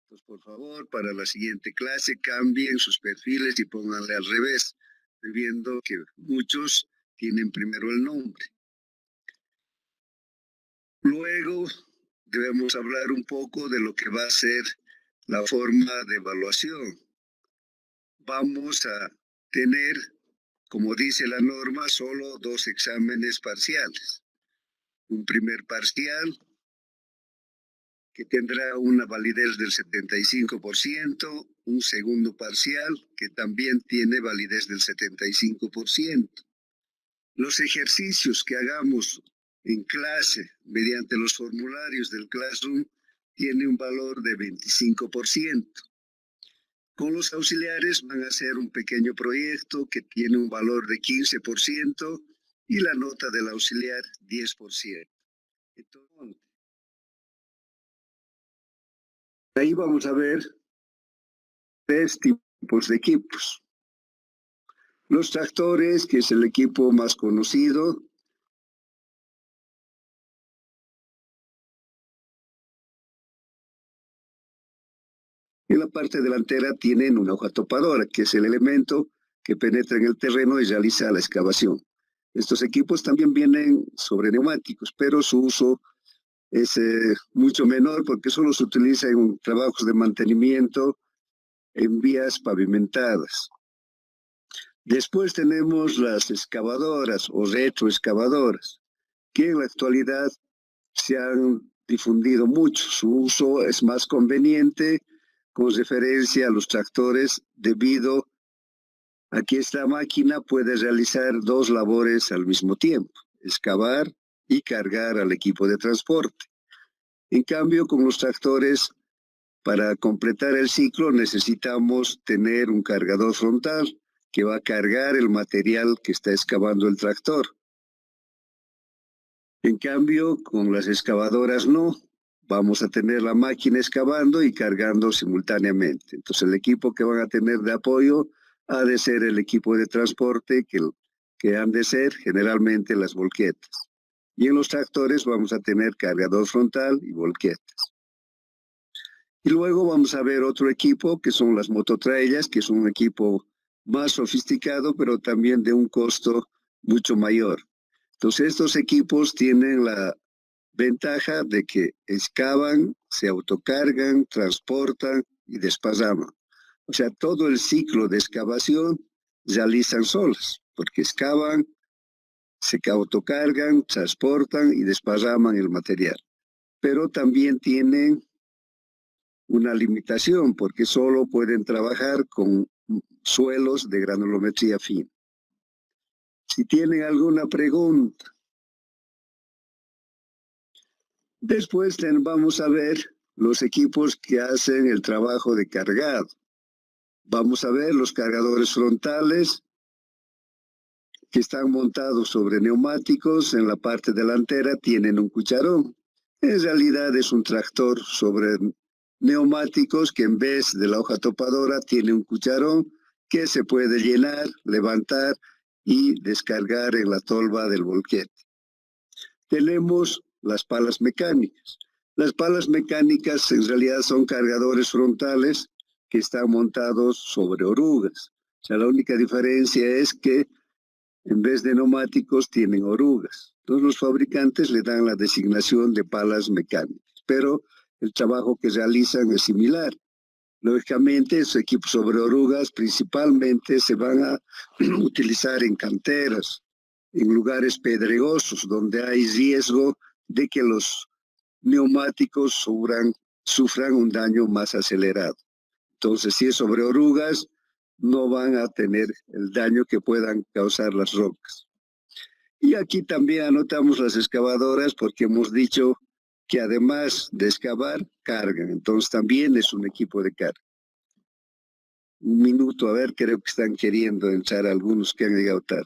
Entonces, por favor, para la siguiente clase cambien sus perfiles y pónganle al revés. Estoy viendo que muchos tienen primero el nombre. Luego debemos hablar un poco de lo que va a ser la forma de evaluación. Vamos a tener, como dice la norma, solo 2 exámenes parciales. Un primer parcial que tendrá una validez del 75%, un segundo parcial que también tiene validez del 75%. Los ejercicios que hagamos en clase mediante los formularios del Classroom tienen un valor de 25%. Con los auxiliares van a hacer un pequeño proyecto que tiene un valor de 15% y la nota del auxiliar 10%. Entonces, ahí vamos a ver 3 tipos de equipos. Los tractores, que es el equipo más conocido. En la parte delantera tienen una hoja topadora, que es el elemento que penetra en el terreno y realiza la excavación. Estos equipos también vienen sobre neumáticos, pero su uso es mucho menor porque solo se utiliza en trabajos de mantenimiento en vías pavimentadas. Después tenemos las excavadoras o retroexcavadoras, que en la actualidad se han difundido mucho. Su uso es más conveniente con referencia a los tractores debido a que esta máquina puede realizar 2 labores al mismo tiempo, excavar y cargar al equipo de transporte. En cambio, con los tractores, para completar el ciclo necesitamos tener un cargador frontal que va a cargar el material que está excavando el tractor. En cambio, con las excavadoras no. Vamos a tener la máquina excavando y cargando simultáneamente. Entonces el equipo que van a tener de apoyo ha de ser el equipo de transporte que han de ser generalmente las volquetas. Y en los tractores vamos a tener cargador frontal y volquetas. Y luego vamos a ver otro equipo que son las mototraillas, que es un equipo más sofisticado, pero también de un costo mucho mayor. Entonces estos equipos tienen la ventaja de que excavan, se autocargan, transportan y desparraman. O sea, todo el ciclo de excavación realizan solas, porque excavan, se autocargan, transportan y desparraman el material. Pero también tienen una limitación, porque solo pueden trabajar con suelos de granulometría fina. Si tienen alguna pregunta. Después vamos a ver los equipos que hacen el trabajo de cargado. Vamos a ver los cargadores frontales que están montados sobre neumáticos. En la parte delantera tienen un cucharón. En realidad es un tractor sobre neumáticos que en vez de la hoja topadora tiene un cucharón que se puede llenar, levantar y descargar en la tolva del volquete. Tenemos las palas mecánicas. Las palas mecánicas en realidad son cargadores frontales que están montados sobre orugas. O sea, la única diferencia es que en vez de neumáticos tienen orugas. Entonces los fabricantes le dan la designación de palas mecánicas, pero el trabajo que realizan es similar. Lógicamente, esos equipos sobre orugas principalmente se van a utilizar en canteras, en lugares pedregosos, donde hay riesgo de que los neumáticos sufran un daño más acelerado. Entonces, si es sobre orugas, no van a tener el daño que puedan causar las rocas. Y aquí también anotamos las excavadoras porque hemos dicho que además de excavar, cargan. Entonces también es un equipo de carga. Un minuto, a ver, creo que están queriendo entrar algunos que han llegado tarde.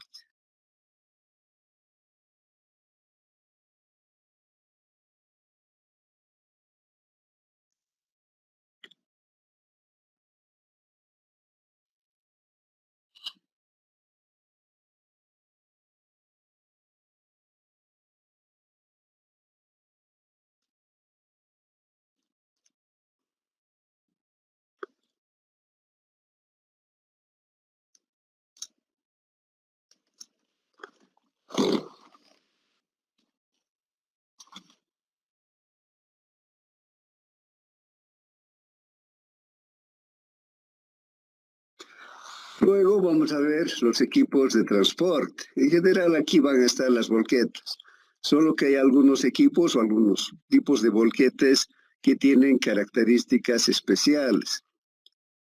Luego vamos a ver los equipos de transporte. En general aquí van a estar las volquetas, solo que hay algunos equipos o algunos tipos de volquetes que tienen características especiales.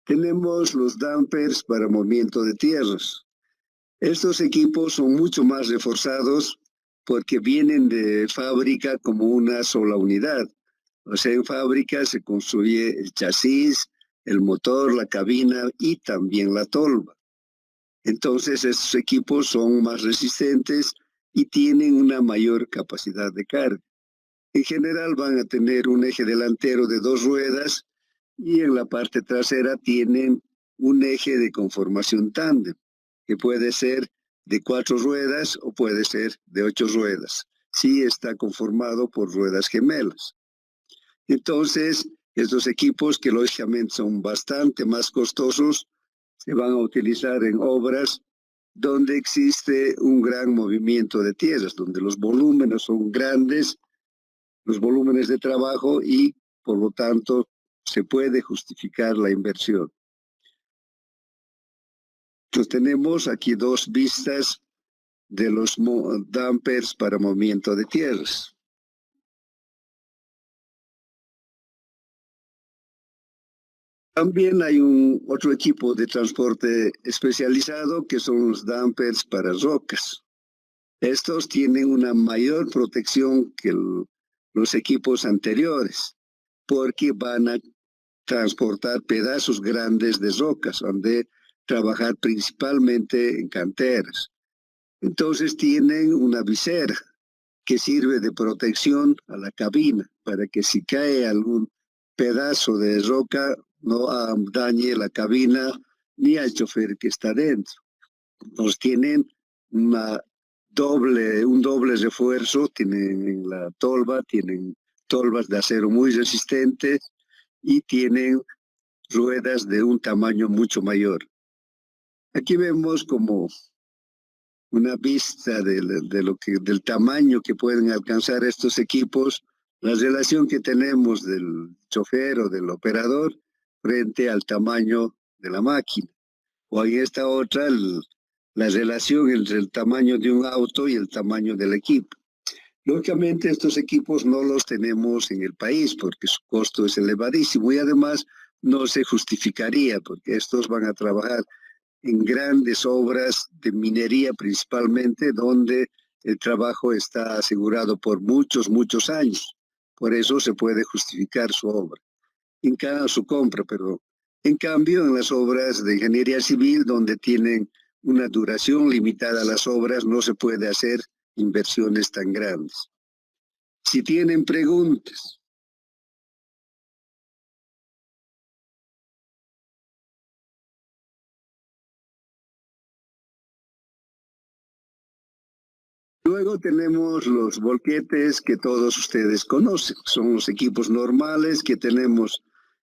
Tenemos los dampers para movimiento de tierras. Estos equipos son mucho más reforzados porque vienen de fábrica como una sola unidad. O sea, en fábrica se construye el chasis, el motor, la cabina y también la tolva. Entonces, estos equipos son más resistentes y tienen una mayor capacidad de carga. En general van a tener un eje delantero de 2 ruedas y en la parte trasera tienen un eje de conformación tándem, que puede ser de 4 ruedas o puede ser de 8 ruedas. Sí está conformado por ruedas gemelas. Entonces, estos equipos, que lógicamente son bastante más costosos, se van a utilizar en obras donde existe un gran movimiento de tierras, donde los volúmenes son grandes, los volúmenes de trabajo, y por lo tanto se puede justificar la inversión. Entonces tenemos aquí 2 vistas de los dampers para movimiento de tierras. También hay otro equipo de transporte especializado que son los dampers para rocas. Estos tienen una mayor protección que los equipos anteriores, porque van a transportar pedazos grandes de rocas, donde trabajar principalmente en canteras. Entonces tienen una visera que sirve de protección a la cabina, para que si cae algún pedazo de roca no dañe la cabina ni al chofer que está dentro. Entonces tienen un doble refuerzo, tienen en la tolva, tienen tolvas de acero muy resistentes y tienen ruedas de un tamaño mucho mayor. Aquí vemos como una vista del tamaño que pueden alcanzar estos equipos, la relación que tenemos del chofer o del operador frente al tamaño de la máquina. O en esta otra, la relación entre el tamaño de un auto y el tamaño del equipo. Lógicamente estos equipos no los tenemos en el país porque su costo es elevadísimo y además no se justificaría porque estos van a trabajar en grandes obras de minería principalmente, donde el trabajo está asegurado por muchos, muchos años. Por eso se puede justificar su obra, su compra, perdón. En cambio, en las obras de ingeniería civil, donde tienen una duración limitada a las obras, no se puede hacer inversiones tan grandes. Si tienen preguntas. Luego tenemos los volquetes que todos ustedes conocen. Son los equipos normales que tenemos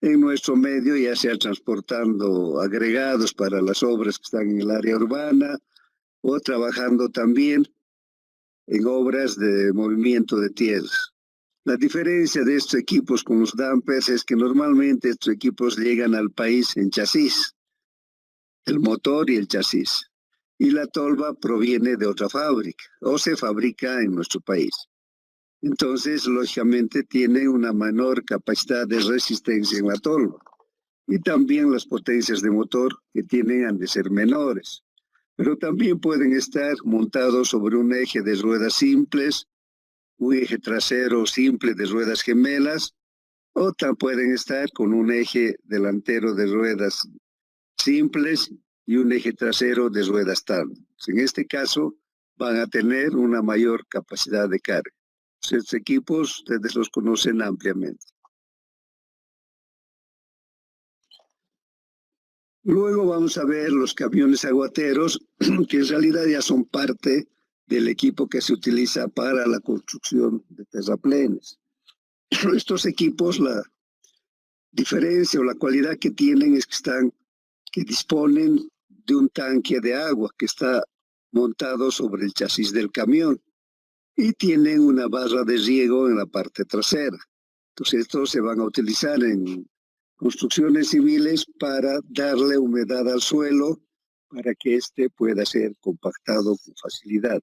en nuestro medio, ya sea transportando agregados para las obras que están en el área urbana o trabajando también en obras de movimiento de tierras. La diferencia de estos equipos con los dampers es que normalmente estos equipos llegan al país en chasis, el motor y el chasis. Y la tolva proviene de otra fábrica o se fabrica en nuestro país. Entonces, lógicamente, tiene una menor capacidad de resistencia en la tolva. Y también las potencias de motor que tienen han de ser menores. Pero también pueden estar montados sobre un eje de ruedas simples, un eje trasero simple de ruedas gemelas, o pueden estar con un eje delantero de ruedas simples y un eje trasero de ruedas tándem. En este caso, van a tener una mayor capacidad de carga. Estos equipos ustedes los conocen ampliamente. Luego vamos a ver los camiones aguateros, que en realidad ya son parte del equipo que se utiliza para la construcción de terraplenes. Estos equipos, la diferencia o la cualidad que tienen es que disponen de un tanque de agua que está montado sobre el chasis del camión y tienen una barra de riego en la parte trasera. Entonces estos se van a utilizar en construcciones civiles para darle humedad al suelo para que éste pueda ser compactado con facilidad.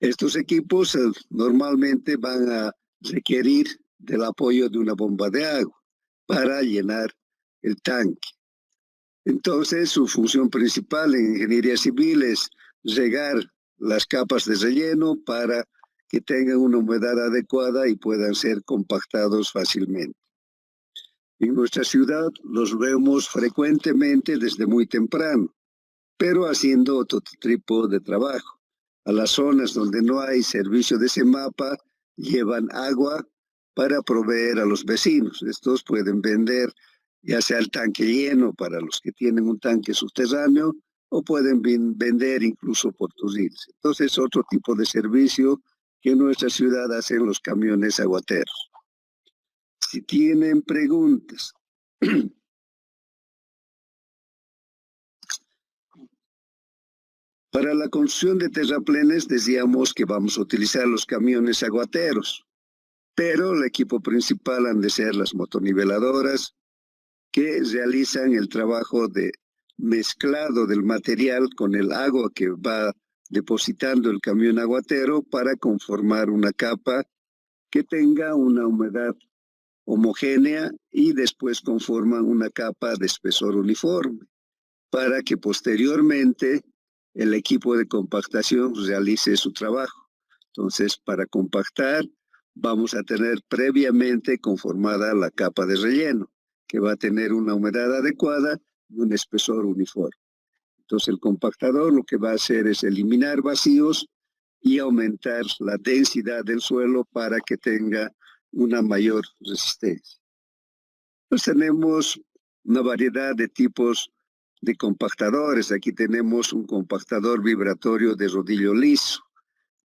Estos equipos normalmente van a requerir del apoyo de una bomba de agua para llenar el tanque. Entonces, su función principal en ingeniería civil es regar las capas de relleno para que tengan una humedad adecuada y puedan ser compactados fácilmente. En nuestra ciudad los vemos frecuentemente desde muy temprano, pero haciendo otro tipo de trabajo. A las zonas donde no hay servicio de CEMAPA, llevan agua para proveer a los vecinos. Estos pueden vender ya sea el tanque lleno para los que tienen un tanque subterráneo o pueden vender incluso por turriles. Entonces, otro tipo de servicio que en nuestra ciudad hacen los camiones aguateros. Si tienen preguntas. Para la construcción de terraplenes decíamos que vamos a utilizar los camiones aguateros, pero el equipo principal han de ser las motoniveladoras que realizan el trabajo de mezclado del material con el agua que va depositando el camión aguatero para conformar una capa que tenga una humedad homogénea y después conforman una capa de espesor uniforme para que posteriormente el equipo de compactación realice su trabajo. Entonces, para compactar, vamos a tener previamente conformada la capa de relleno, que va a tener una humedad adecuada y un espesor uniforme. Entonces, el compactador lo que va a hacer es eliminar vacíos y aumentar la densidad del suelo para que tenga una mayor resistencia. Entonces, tenemos una variedad de tipos de compactadores. Aquí tenemos un compactador vibratorio de rodillo liso.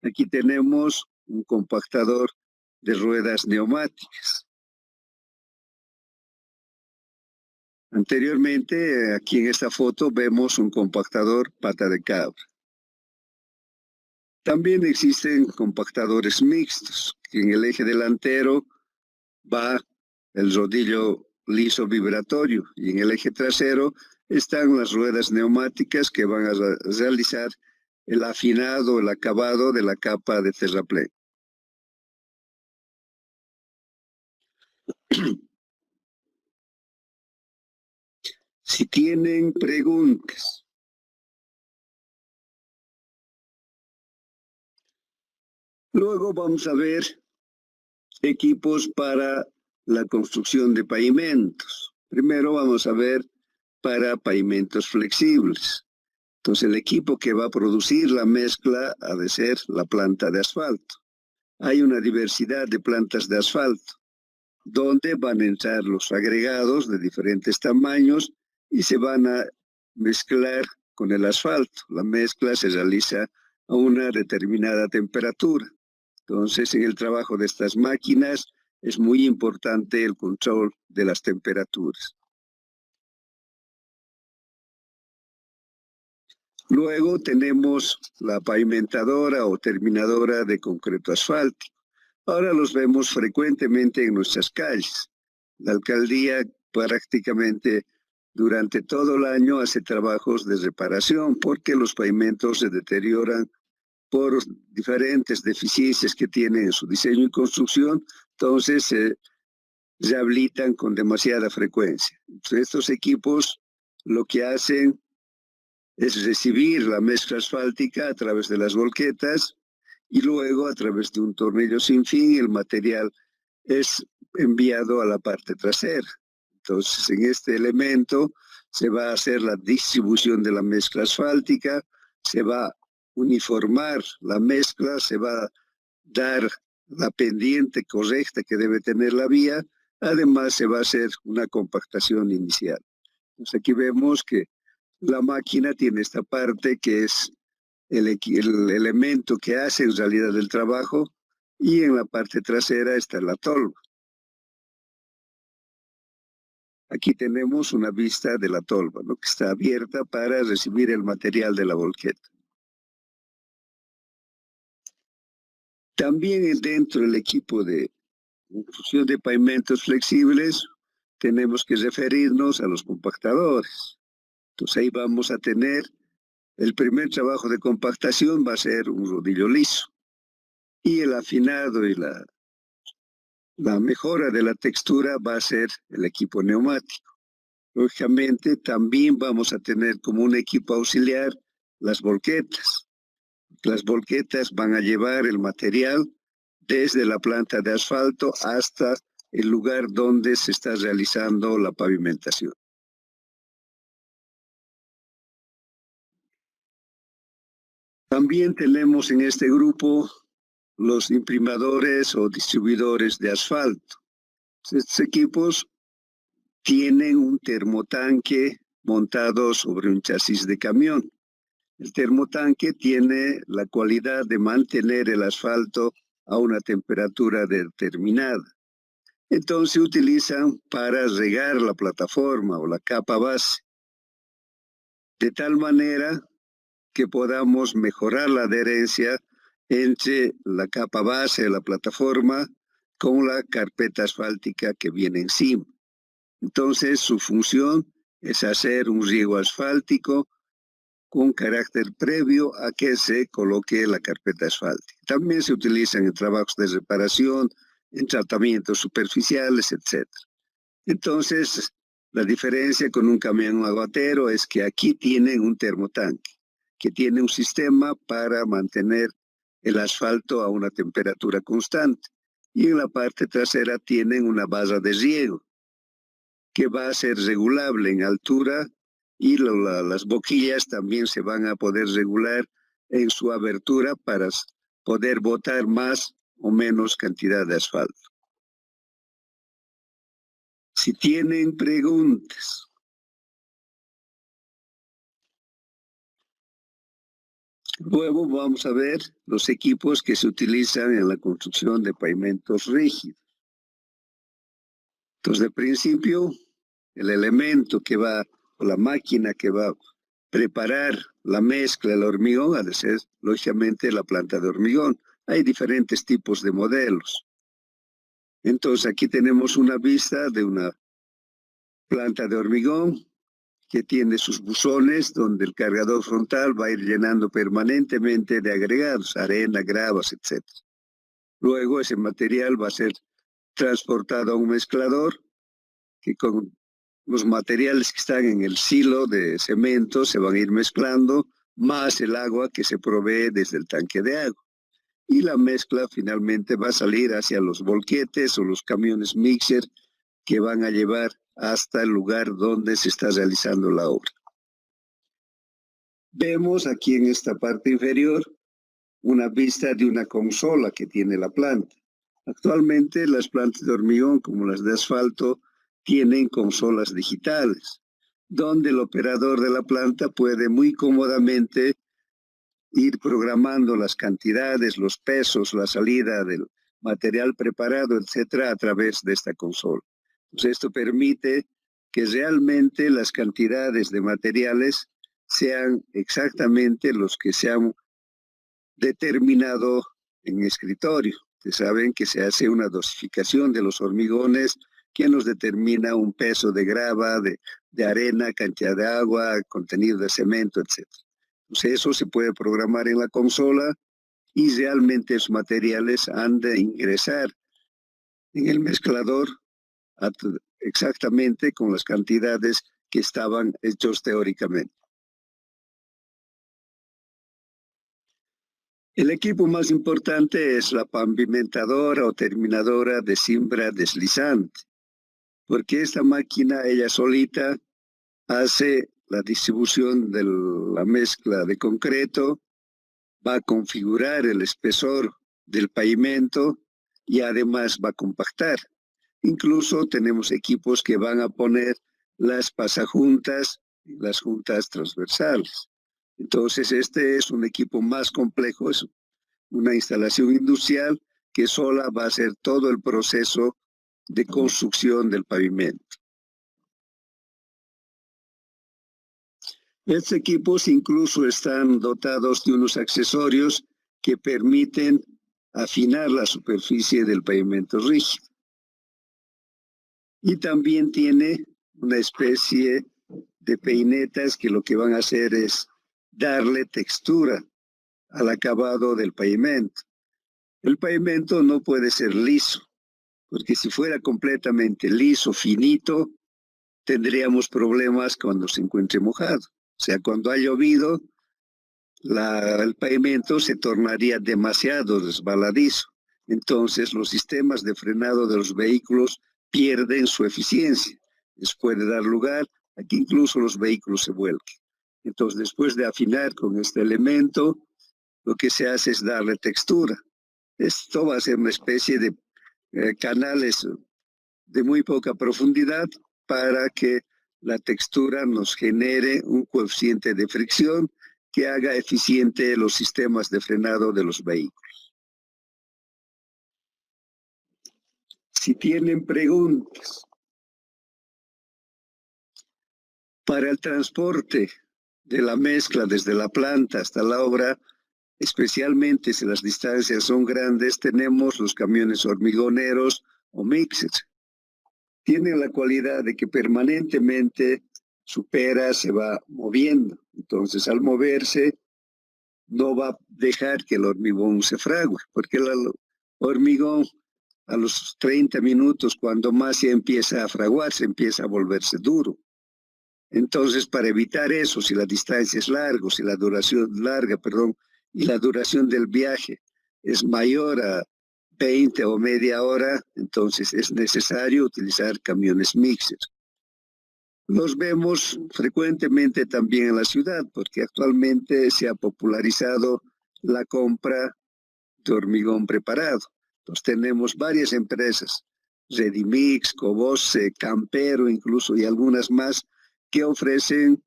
Aquí tenemos un compactador de ruedas neumáticas. Anteriormente, aquí en esta foto vemos un compactador pata de cabra. También existen compactadores mixtos, que en el eje delantero va el rodillo liso vibratorio y en el eje trasero están las ruedas neumáticas que van a realizar el afinado, el acabado de la capa de terraplén. Si tienen preguntas. Luego vamos a ver equipos para la construcción de pavimentos. Primero vamos a ver para pavimentos flexibles. Entonces el equipo que va a producir la mezcla ha de ser la planta de asfalto. Hay una diversidad de plantas de asfalto, donde van a entrar los agregados de diferentes tamaños y se van a mezclar con el asfalto. La mezcla se realiza a una determinada temperatura. Entonces, en el trabajo de estas máquinas es muy importante el control de las temperaturas. Luego tenemos la pavimentadora o terminadora de concreto asfáltico. Ahora los vemos frecuentemente en nuestras calles. La alcaldía prácticamente durante todo el año hace trabajos de reparación porque los pavimentos se deterioran por diferentes deficiencias que tienen en su diseño y construcción, entonces se rehabilitan con demasiada frecuencia. Entonces, estos equipos lo que hacen es recibir la mezcla asfáltica a través de las volquetas y luego a través de un tornillo sin fin el material es enviado a la parte trasera. Entonces en este elemento se va a hacer la distribución de la mezcla asfáltica, se va a uniformar la mezcla, se va a dar la pendiente correcta que debe tener la vía, además se va a hacer una compactación inicial. Entonces aquí vemos que la máquina tiene esta parte que es el elemento que hace en realidad el trabajo y en la parte trasera está la tolva. Aquí tenemos una vista de la tolva, ¿no?, que está abierta para recibir el material de la volqueta. También dentro del equipo de construcción de pavimentos flexibles tenemos que referirnos a los compactadores. Entonces ahí vamos a tener, el primer trabajo de compactación va a ser un rodillo liso. Y el afinado y la mejora de la textura va a ser el equipo neumático. Lógicamente también vamos a tener como un equipo auxiliar las volquetas. Las volquetas van a llevar el material desde la planta de asfalto hasta el lugar donde se está realizando la pavimentación. También tenemos en este grupo los imprimadores o distribuidores de asfalto. Estos equipos tienen un termotanque montado sobre un chasis de camión. El termotanque tiene la cualidad de mantener el asfalto a una temperatura determinada. Entonces se utilizan para regar la plataforma o la capa base, de tal manera que podamos mejorar la adherencia entre la capa base de la plataforma con la carpeta asfáltica que viene encima. Entonces su función es hacer un riego asfáltico con carácter previo a que se coloque la carpeta asfáltica. También se utilizan en trabajos de reparación, en tratamientos superficiales, etc. Entonces, la diferencia con un camión aguatero es que aquí tienen un termotanque, que tiene un sistema para mantener el asfalto a una temperatura constante. Y en la parte trasera tienen una barra de riego, que va a ser regulable en altura, y las boquillas también se van a poder regular en su abertura para poder botar más o menos cantidad de asfalto. Si tienen preguntas. Luego vamos a ver los equipos que se utilizan en la construcción de pavimentos rígidos. Entonces, de principio, el elemento que va, o la máquina que va a preparar la mezcla del hormigón ha de ser, lógicamente, la planta de hormigón. Hay diferentes tipos de modelos. Entonces, aquí tenemos una vista de una planta de hormigón que tiene sus buzones donde el cargador frontal va a ir llenando permanentemente de agregados, arena, gravas, etc. Luego ese material va a ser transportado a un mezclador que con los materiales que están en el silo de cemento se van a ir mezclando, más el agua que se provee desde el tanque de agua. Y la mezcla finalmente va a salir hacia los volquetes o los camiones mixer que van a llevar hasta el lugar donde se está realizando la obra. Vemos aquí en esta parte inferior una vista de una consola que tiene la planta. Actualmente las plantas de hormigón, como las de asfalto, tienen consolas digitales, donde el operador de la planta puede muy cómodamente ir programando las cantidades, los pesos, la salida del material preparado, etcétera, a través de esta consola. Entonces, esto permite que realmente las cantidades de materiales sean exactamente los que se han determinado en escritorio. Ustedes saben que se hace una dosificación de los hormigones que nos determina un peso de grava, de arena, cantidad de agua, contenido de cemento, etc. Entonces eso se puede programar en la consola y realmente esos materiales han de ingresar en el mezclador exactamente con las cantidades que estaban hechos teóricamente. El equipo más importante es la pavimentadora o terminadora de cimbra deslizante, porque esta máquina, ella solita, hace la distribución de la mezcla de concreto, va a configurar el espesor del pavimento y además va a compactar. Incluso tenemos equipos que van a poner las pasajuntas y las juntas transversales. Entonces este es un equipo más complejo, es una instalación industrial que sola va a hacer todo el proceso de construcción del pavimento. Estos equipos incluso están dotados de unos accesorios que permiten afinar la superficie del pavimento rígido. Y también tiene una especie de peinetas que lo que van a hacer es darle textura al acabado del pavimento. El pavimento no puede ser liso, porque si fuera completamente liso, finito, tendríamos problemas cuando se encuentre mojado. O sea, cuando ha llovido, el pavimento se tornaría demasiado resbaladizo. Entonces, los sistemas de frenado de los vehículos pierden su eficiencia. Les puede dar lugar a que incluso los vehículos se vuelquen. Entonces, después de afinar con este elemento, lo que se hace es darle textura. Esto va a ser una especie de canales de muy poca profundidad para que la textura nos genere un coeficiente de fricción que haga eficiente los sistemas de frenado de los vehículos. Si tienen preguntas para el transporte de la mezcla desde la planta hasta la obra, especialmente si las distancias son grandes, tenemos los camiones hormigoneros o mixers. Tienen la cualidad de que permanentemente su pera se va moviendo. Entonces, al moverse, no va a dejar que el hormigón se frague, porque el hormigón a los 30 minutos, cuando más se empieza a fraguarse, empieza a volverse duro. Entonces, para evitar eso, si la distancia es larga, si la duración y la duración del viaje es mayor a 20 o media hora, entonces es necesario utilizar camiones mixers. Los vemos frecuentemente también en la ciudad, porque actualmente se ha popularizado la compra de hormigón preparado. Entonces tenemos varias empresas, Redimix, Cobose, Campero incluso, y algunas más, que ofrecen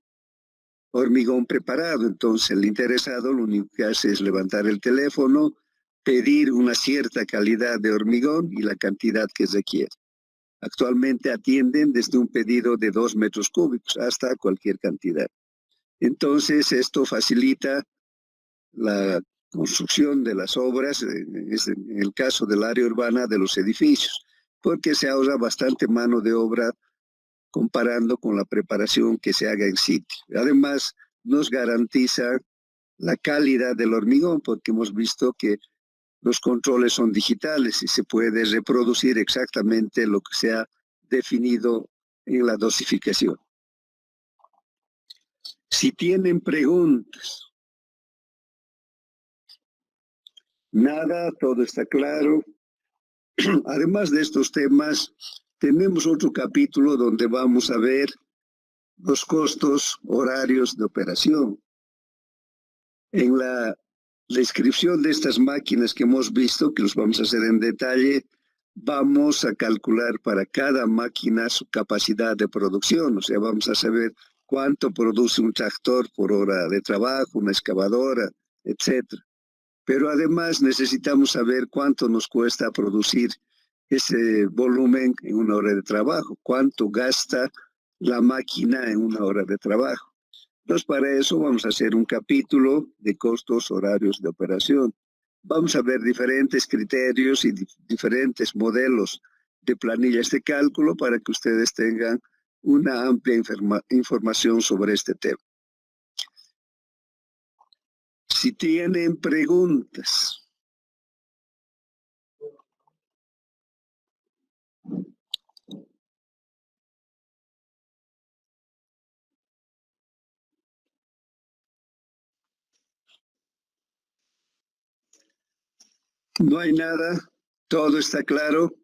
hormigón preparado. Entonces el interesado lo único que hace es levantar el teléfono, pedir una cierta calidad de hormigón y la cantidad que requiere. Actualmente atienden desde un pedido de 2 metros cúbicos hasta cualquier cantidad. Entonces esto facilita la construcción de las obras, en el caso del área urbana de los edificios, porque se ahorra bastante mano de obra comparando con la preparación que se haga en sitio. Además, nos garantiza la calidad del hormigón, porque hemos visto que los controles son digitales y se puede reproducir exactamente lo que se ha definido en la dosificación. Si tienen preguntas, nada, todo está claro. Además de estos temas, tenemos otro capítulo donde vamos a ver los costos horarios de operación. En la descripción de estas máquinas que hemos visto, que los vamos a hacer en detalle, vamos a calcular para cada máquina su capacidad de producción. O sea, vamos a saber cuánto produce un tractor por hora de trabajo, una excavadora, etc. Pero además necesitamos saber cuánto nos cuesta producir ese volumen en una hora de trabajo, cuánto gasta la máquina en una hora de trabajo. Entonces, para eso vamos a hacer un capítulo de costos horarios de operación. Vamos a ver diferentes criterios y diferentes modelos de planillas de cálculo para que ustedes tengan una amplia información sobre este tema. Si tienen preguntas. No hay nada, todo está claro.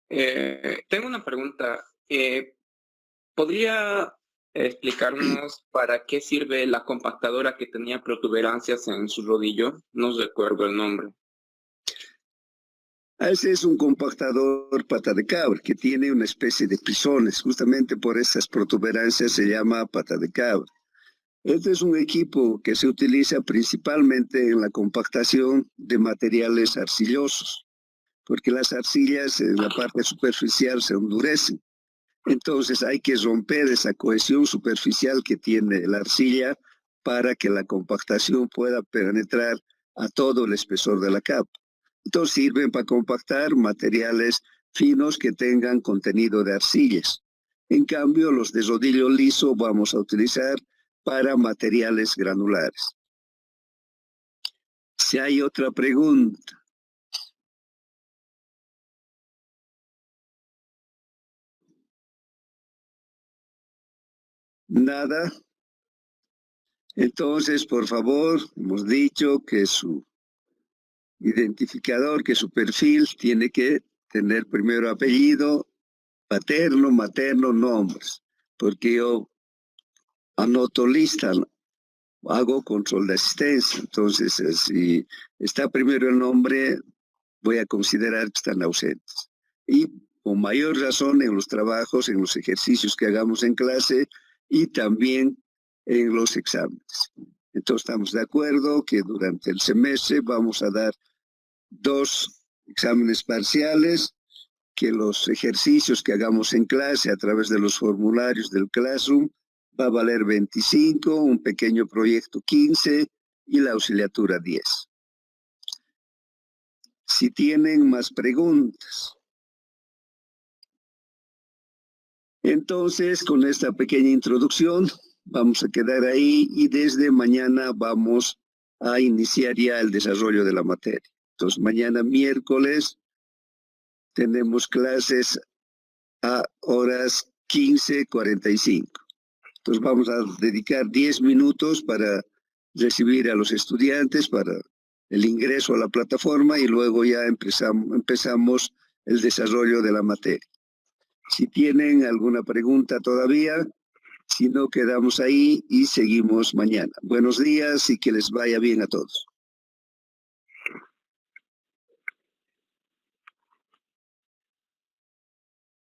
Tengo una pregunta. ¿Podría explicarnos para qué sirve la compactadora que tenía protuberancias en su rodillo? No recuerdo el nombre. Ese es un compactador pata de cabra que tiene una especie de pisones. Justamente por esas protuberancias se llama pata de cabra. Este es un equipo que se utiliza principalmente en la compactación de materiales arcillosos, porque las arcillas en la parte superficial se endurecen. Entonces hay que romper esa cohesión superficial que tiene la arcilla para que la compactación pueda penetrar a todo el espesor de la capa. Entonces sirven para compactar materiales finos que tengan contenido de arcillas. En cambio, los de rodillo liso vamos a utilizar para materiales granulares. Si hay otra pregunta. Nada. Entonces, por favor, hemos dicho que su identificador, que su perfil tiene que tener primero apellido, paterno, materno, nombres, porque yo anoto lista, hago control de asistencia. Entonces, si está primero el nombre, voy a considerar que están ausentes. Y con mayor razón en los trabajos, en los ejercicios que hagamos en clase y también en los exámenes. Entonces estamos de acuerdo que durante el semestre vamos a dar 2 exámenes parciales, que los ejercicios que hagamos en clase a través de los formularios del Classroom va a valer 25, un pequeño proyecto 15 y la auxiliatura 10. Si tienen más preguntas. Entonces, con esta pequeña introducción, vamos a quedar ahí y desde mañana vamos a iniciar ya el desarrollo de la materia. Entonces, mañana miércoles tenemos clases a horas 15:45. Entonces, vamos a dedicar 10 minutos para recibir a los estudiantes, para el ingreso a la plataforma y luego ya empezamos el desarrollo de la materia. Si tienen alguna pregunta todavía, si no, quedamos ahí y seguimos mañana. Buenos días y que les vaya bien a todos.